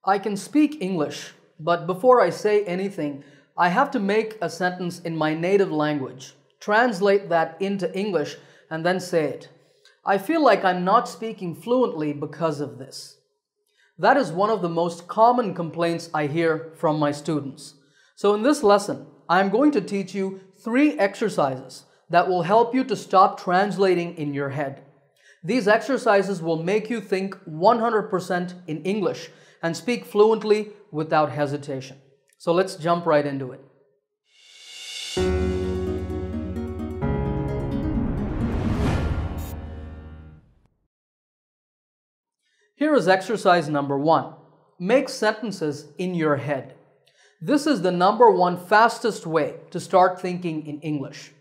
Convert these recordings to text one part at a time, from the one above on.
I can speak English, but before I say anything, I have to make a sentence in my native language, translate that into English, and then say it. I feel like I'm not speaking fluently because of this. That is one of the most common complaints I hear from my students. So in this lesson, I'm going to teach you 3 exercises that will help you to stop translating in your head. These exercises will make you think 100% in English and speak fluently without hesitation. So let's jump right into it. Here is exercise number 1. Make sentences in your head. This is the number 1 fastest way to start thinking in English.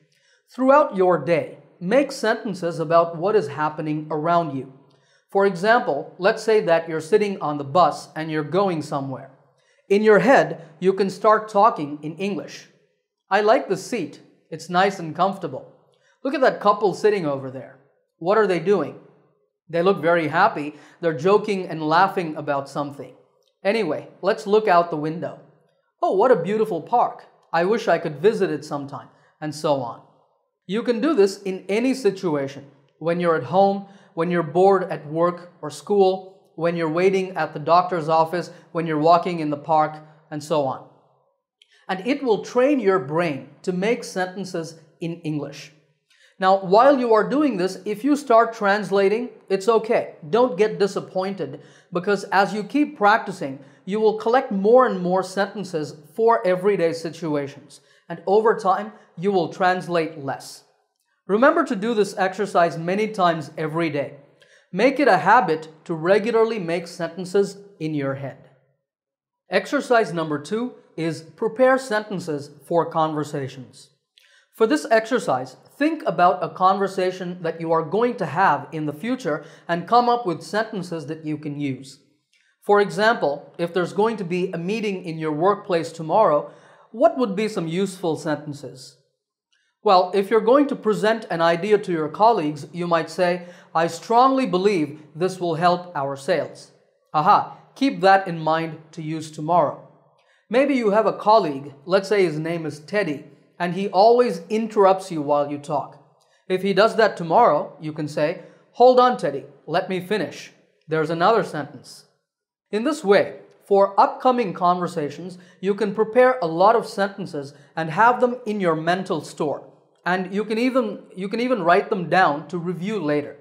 Throughout your day, make sentences about what is happening around you. For example, let's say that you're sitting on the bus and you're going somewhere. In your head, you can start talking in English. I like the seat. It's nice and comfortable. Look at that couple sitting over there. What are they doing? They look very happy. They're joking and laughing about something. Anyway, let's look out the window. Oh, what a beautiful park. I wish I could visit it sometime, and so on. You can do this in any situation. When you're at home, when you're bored at work or school, when you're waiting at the doctor's office, when you're walking in the park, and so on. And it will train your brain to make sentences in English. Now, while you are doing this, if you start translating, it's okay. Don't get disappointed, because as you keep practicing, you will collect more and more sentences for everyday situations. And over time, you will translate less. Remember to do this exercise many times every day. Make it a habit to regularly make sentences in your head. Exercise number 2 is prepare sentences for conversations. For this exercise, think about a conversation that you are going to have in the future and come up with sentences that you can use. For example, if there's going to be a meeting in your workplace tomorrow, what would be some useful sentences? Well, if you're going to present an idea to your colleagues, you might say, I strongly believe this will help our sales. Aha, keep that in mind to use tomorrow. Maybe you have a colleague, let's say his name is Teddy, and he always interrupts you while you talk. If he does that tomorrow, you can say, hold on, Teddy, let me finish. There's another sentence. In this way, for upcoming conversations, you can prepare a lot of sentences and have them in your mental store. And you can even write them down to review later.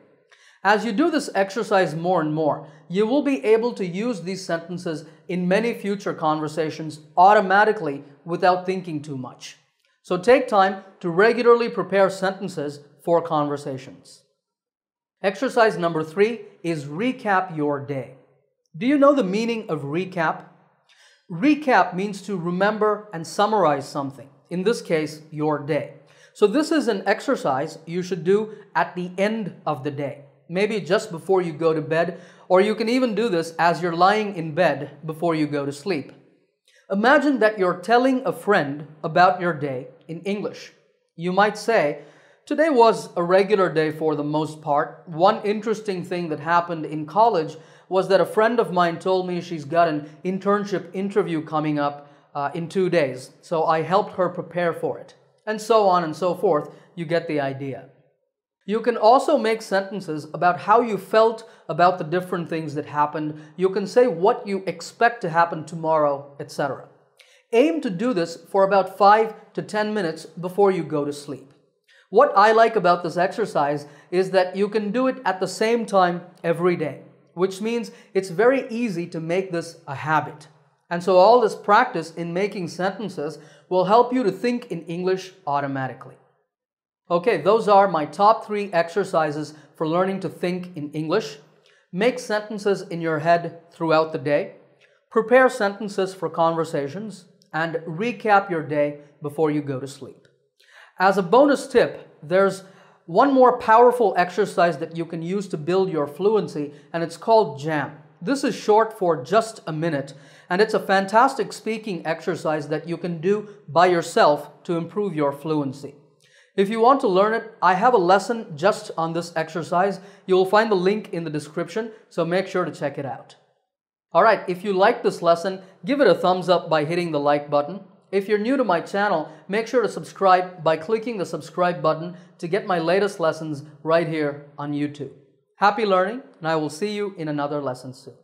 As you do this exercise more and more, you will be able to use these sentences in many future conversations automatically without thinking too much. So take time to regularly prepare sentences for conversations. Exercise number 3 is recap your day. Do you know the meaning of recap? Recap means to remember and summarize something, in this case, your day. So this is an exercise you should do at the end of the day, maybe just before you go to bed, or you can even do this as you're lying in bed before you go to sleep. Imagine that you're telling a friend about your day in English. You might say, today was a regular day for the most part. One interesting thing that happened in college was that a friend of mine told me she's got an internship interview coming up in 2 days. So I helped her prepare for it. And so on and so forth. You get the idea. You can also make sentences about how you felt about the different things that happened. You can say what you expect to happen tomorrow, etc. Aim to do this for about 5 to 10 minutes before you go to sleep. What I like about this exercise is that you can do it at the same time every day, which means it's very easy to make this a habit. And so all this practice in making sentences will help you to think in English automatically. Okay, those are my top 3 exercises for learning to think in English. Make sentences in your head throughout the day. Prepare sentences for conversations. And recap your day before you go to sleep. As a bonus tip, there's one more powerful exercise that you can use to build your fluency, and it's called JAM. This is short for just a minute, and it's a fantastic speaking exercise that you can do by yourself to improve your fluency. If you want to learn it, I have a lesson just on this exercise. You'll find the link in the description, so make sure to check it out. Alright, if you like this lesson, give it a thumbs up by hitting the like button. If you're new to my channel, make sure to subscribe by clicking the subscribe button to get my latest lessons right here on YouTube. Happy learning, and I will see you in another lesson soon.